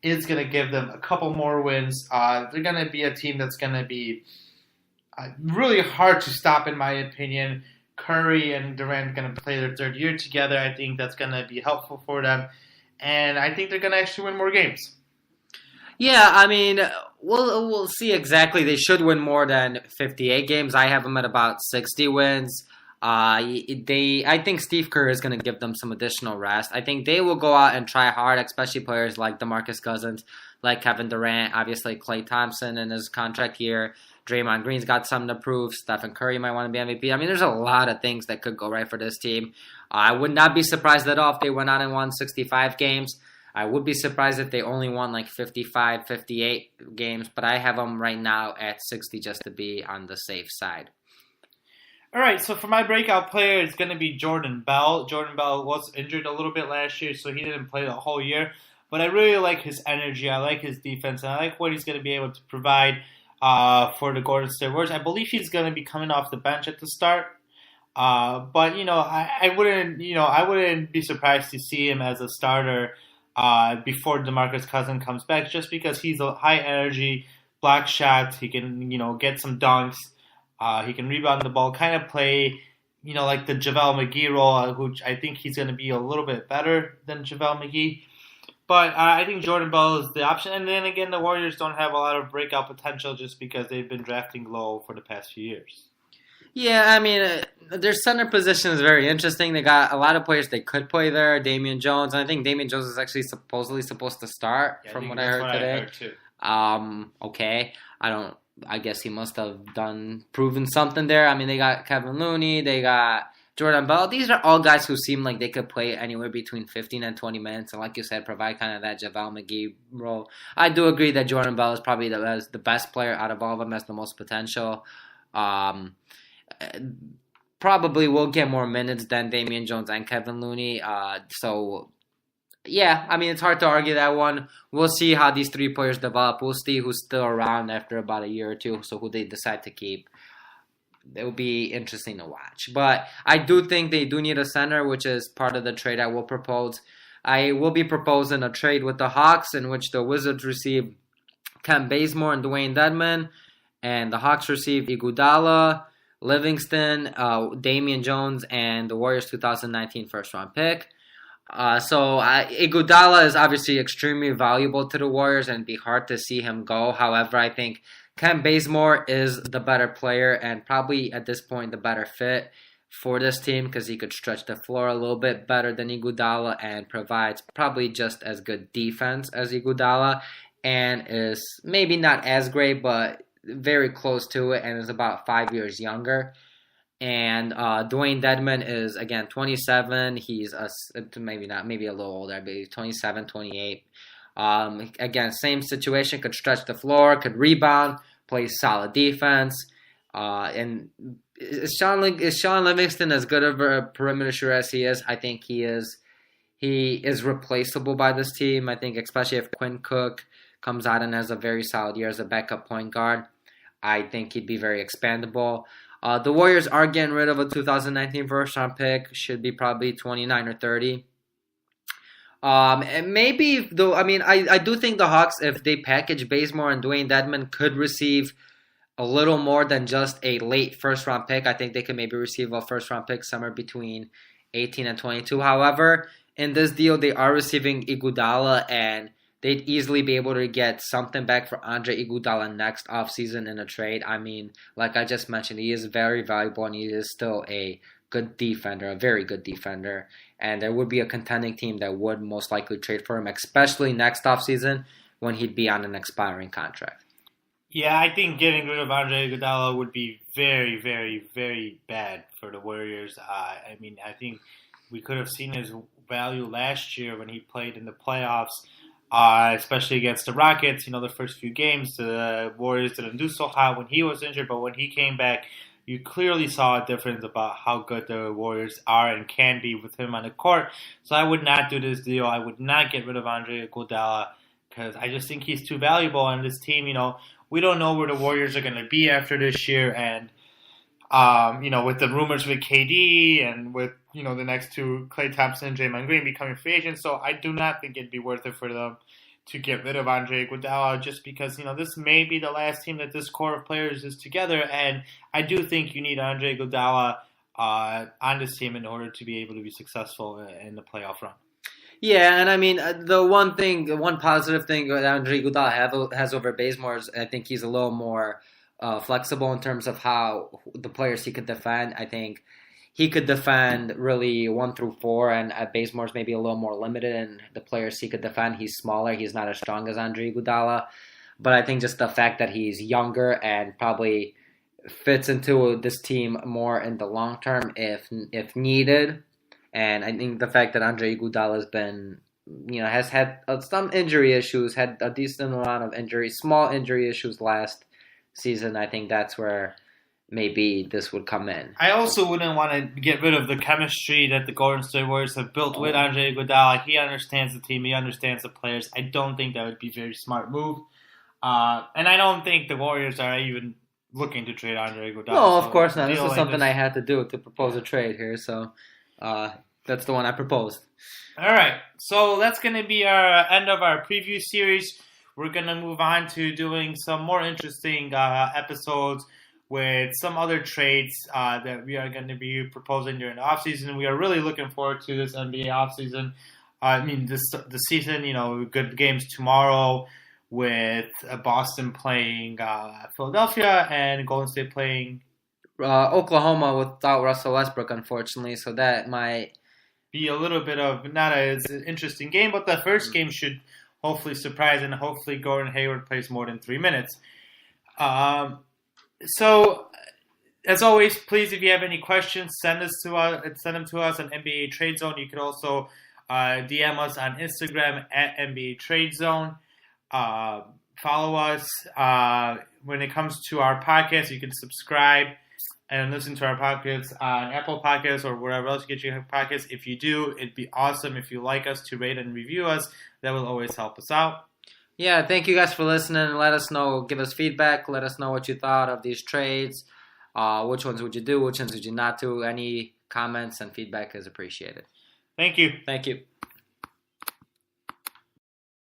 is going to give them a couple more wins. They're going to be a team that's going to be really hard to stop, in my opinion. Curry and Durant going to play their third year together. I think that's going to be helpful for them, and I think they're going to actually win more games. Yeah, I mean, we'll see exactly. They should win more than 58 games. I have them at about 60 wins. I think Steve Kerr is going to give them some additional rest. I think they will go out and try hard, especially players like DeMarcus Cousins, like Kevin Durant, obviously Klay Thompson in his contract year. Draymond Green's got something to prove. Stephen Curry might want to be MVP. I mean, there's a lot of things that could go right for this team. I would not be surprised at all if they went out and won 65 games. I would be surprised if they only won like 55, 58 games, but I have them right now at 60 just to be on the safe side. All right, so for my breakout player, it's going to be Jordan Bell. Jordan Bell was injured a little bit last year, so he didn't play the whole year. But I really like his energy. I like his defense, and I like what he's going to be able to provide for the Golden State Warriors. I believe he's going to be coming off the bench at the start. But I wouldn't be surprised to see him as a starter before DeMarcus Cousins comes back, just because he's a high energy, block shots. He can get some dunks. He can rebound the ball, kind of play like the JaVale McGee role, which I think he's going to be a little bit better than JaVale McGee. But I think Jordan Bell is the option. And then again, the Warriors don't have a lot of breakout potential just because they've been drafting low for the past few years. Yeah, I mean, their center position is very interesting. They got a lot of players they could play there. Damian Jones. And I think Damian Jones is actually supposedly supposed to start, Yeah, from what I heard today. I heard too. Okay. I guess he must have proven something there. I mean, they got Kevin Looney, they got Jordan Bell. These are all guys who seem like they could play anywhere between 15 and 20 minutes, and like you said, provide kind of that JaVale McGee role. I do agree that Jordan Bell is probably the best player out of all of them, has the most potential. Probably will get more minutes than Damian Jones and Kevin Looney. Yeah, I mean, it's hard to argue that one. We'll see how these three players develop. We'll see who's still around after about a year or two, so who they decide to keep. It will be interesting to watch. But I do think they do need a center, which is part of the trade I will propose. I will be proposing a trade with the Hawks in which the Wizards receive Kent Bazemore and Dwayne Dedmon, and the Hawks receive Iguodala, Livingston, Damian Jones, and the Warriors 2019 first-round pick. Iguodala is obviously extremely valuable to the Warriors, and it'd be hard to see him go. However, I think Kent Bazemore is the better player and probably at this point the better fit for this team because he could stretch the floor a little bit better than Iguodala and provides probably just as good defense as Iguodala, and is maybe not as great but very close to it, and is about 5 years younger. And Dwayne Dedmon is, again, 27. He's maybe a little older, but he's 27, 28. Again, same situation, could stretch the floor, could rebound, plays solid defense. And is Sean Livingston as good of a perimeter shooter as he is? I think he is. He is replaceable by this team. I think especially if Quinn Cook comes out and has a very solid year as a backup point guard, I think he'd be very expandable. The Warriors are getting rid of a 2019 first-round pick. Should be probably 29 or 30. And maybe, though, I mean, I do think the Hawks, if they package Bazemore and Dwayne Dedmon, could receive a little more than just a late first-round pick. I think they could maybe receive a first-round pick somewhere between 18 and 22. However, in this deal, they are receiving Iguodala, and they'd easily be able to get something back for Andre Iguodala next offseason in a trade. I mean, like I just mentioned, he is very valuable, and he is still a good defender, a very good defender. And there would be a contending team that would most likely trade for him, especially next offseason when he'd be on an expiring contract. Yeah, I think getting rid of Andre Iguodala would be very, very, very bad for the Warriors. I think we could have seen his value last year when he played in the playoffs, especially against the Rockets. The first few games, the Warriors didn't do so hot when he was injured, but when he came back, you clearly saw a difference about how good the Warriors are and can be with him on the court. So I would not do this deal. I would not get rid of Andre Iguodala because I just think he's too valuable on this team. We don't know where the Warriors are going to be after this year, and with the rumors with KD and with the next two, Klay Thompson and Draymond Green, becoming free agents. So I do not think it'd be worth it for them to get rid of Andre Iguodala just because, this may be the last team that this core of players is together. And I do think you need Andre Iguodala on this team in order to be able to be successful in the playoff run. Yeah, and I mean, the one positive thing that Andre Iguodala has over Bazemore is I think he's a little more flexible in terms of how the players he could defend. I think he could defend really 1 through 4, and Bazemore's maybe a little more limited in the players he could defend. He's smaller. He's not as strong as Andre Iguodala. But I think just the fact that he's younger and probably fits into this team more in the long term if needed. And I think the fact that Andre Iguodala has been, has had some injury issues, had a decent amount of injuries, small injury issues last season, I think that's where maybe this would come in. I also wouldn't want to get rid of the chemistry that the Golden State Warriors have built with Andre Iguodala. He understands the team. He understands the players. I don't think that would be a very smart move. And I don't think the Warriors are even looking to trade Andre Iguodala. No, of course not. This is something I had to do to propose a trade here. So that's the one I proposed. All right. So that's going to be our end of our preview series. We're going to move on to doing some more interesting episodes with some other trades that we are going to be proposing during the offseason. We are really looking forward to this NBA offseason. The season, good games tomorrow with Boston playing Philadelphia and Golden State playing Oklahoma without Russell Westbrook, unfortunately. So that might be a little bit of not as an interesting game, but the first game should hopefully surprise, and hopefully Gordon Hayward plays more than 3 minutes. So, as always, please, if you have any questions, send them to us on NBA Trade Zone. You can also DM us on Instagram at NBA Trade Zone. Follow us. When it comes to our podcast, you can subscribe and listen to our podcasts on Apple Podcasts or wherever else you get your podcasts. If you do, it'd be awesome if you like us to rate and review us. That will always help us out. Yeah, thank you guys for listening. Let us know, give us feedback. Let us know what you thought of these trades. Which ones would you do? Which ones would you not do? Any comments and feedback is appreciated. Thank you. Thank you.